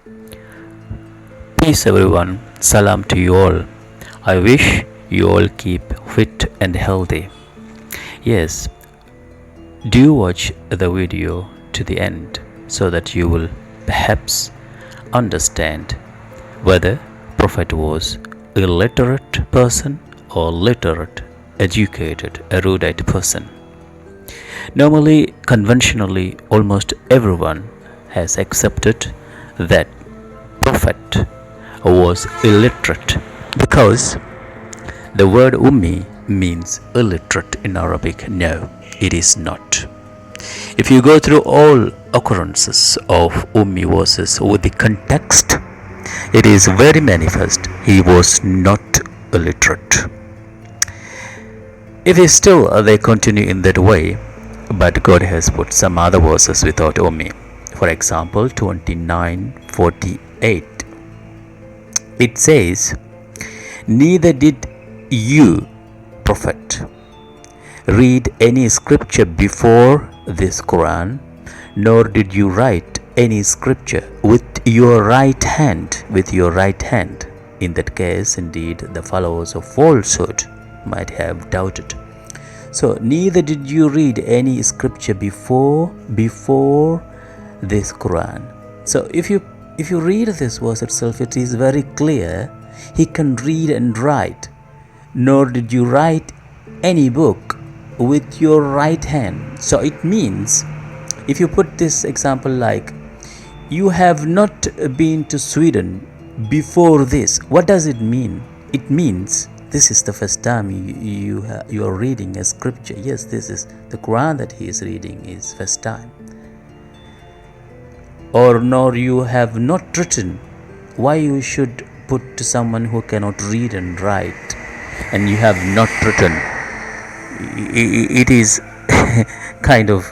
Peace everyone, salam to you all. I wish you all keep fit and healthy. Yes, do watch the video to the end so that you will perhaps understand whether Prophet was illiterate person or literate, educated, erudite person. Normally, conventionally, almost everyone has accepted that Prophet was illiterate because the word ummi means illiterate in Arabic. No, it is not. If you go through all occurrences of ummi verses with the context, it is very manifest he was not illiterate. It is still they continue in that way, but God has put some other verses without ummi. For example, 29:48. It says, "Neither did you, Prophet, read any scripture before this Quran, nor did you write any scripture with your right hand." With your right hand. In that case, indeed, the followers of falsehood might have doubted. So, neither did you read any scripture before this Quran. So, if you read this verse itself, it is very clear he can read and write. Nor did you write any book with your right hand. So it means, if you put this example like, you have not been to Sweden before this, what does it mean? It means this is the first time you are reading a scripture. Yes, this is the Quran that he is reading is first time. Or nor you have not written. Why you should put to someone who cannot read and write, and you have not written? It is kind of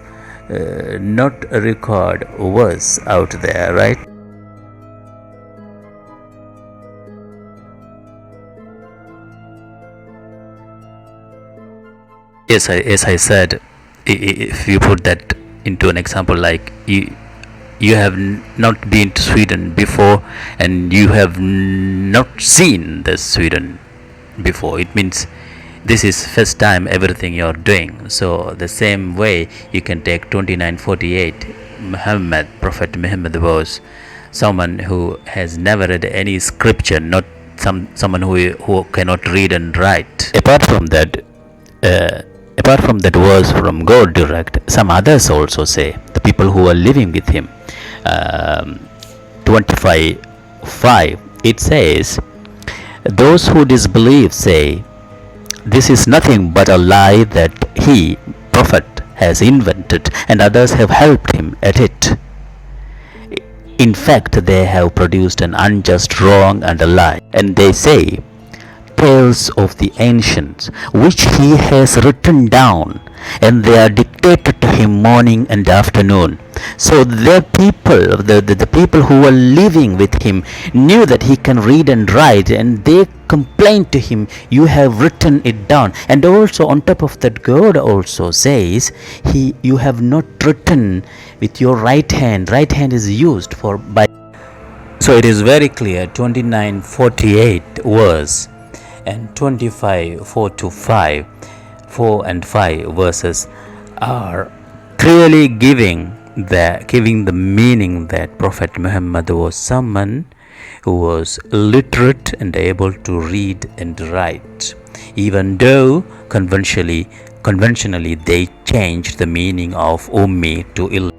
not a record verse out there, right? Yes, as I said, if you put that into an example like you have not been to Sweden before and you have not seen the Sweden before, it means this is first time everything you are doing. So the same way you can take 29:48. Prophet Muhammad was someone who has never read any scripture, not someone who cannot read and write. Apart from that verse from God direct, some others also say, the people who are living with him, 25:5, it says, "Those who disbelieve say, this is nothing but a lie that he, Prophet, has invented, and others have helped him at it. In fact, they have produced an unjust wrong and a lie, and they say, tales of the ancients, which he has written down, and they are dictated to him morning and afternoon." So the people who were living with him knew that he can read and write, and they complained to him, "You have written it down." And also on top of that, God also says, "You have not written with your right hand." Right hand is used for by. So it is very clear, 29:48 verse and 25:4 and 5 verses are clearly giving the meaning that Prophet Muhammad was someone who was literate and able to read and write, even though conventionally they changed the meaning of ummi to illiterate.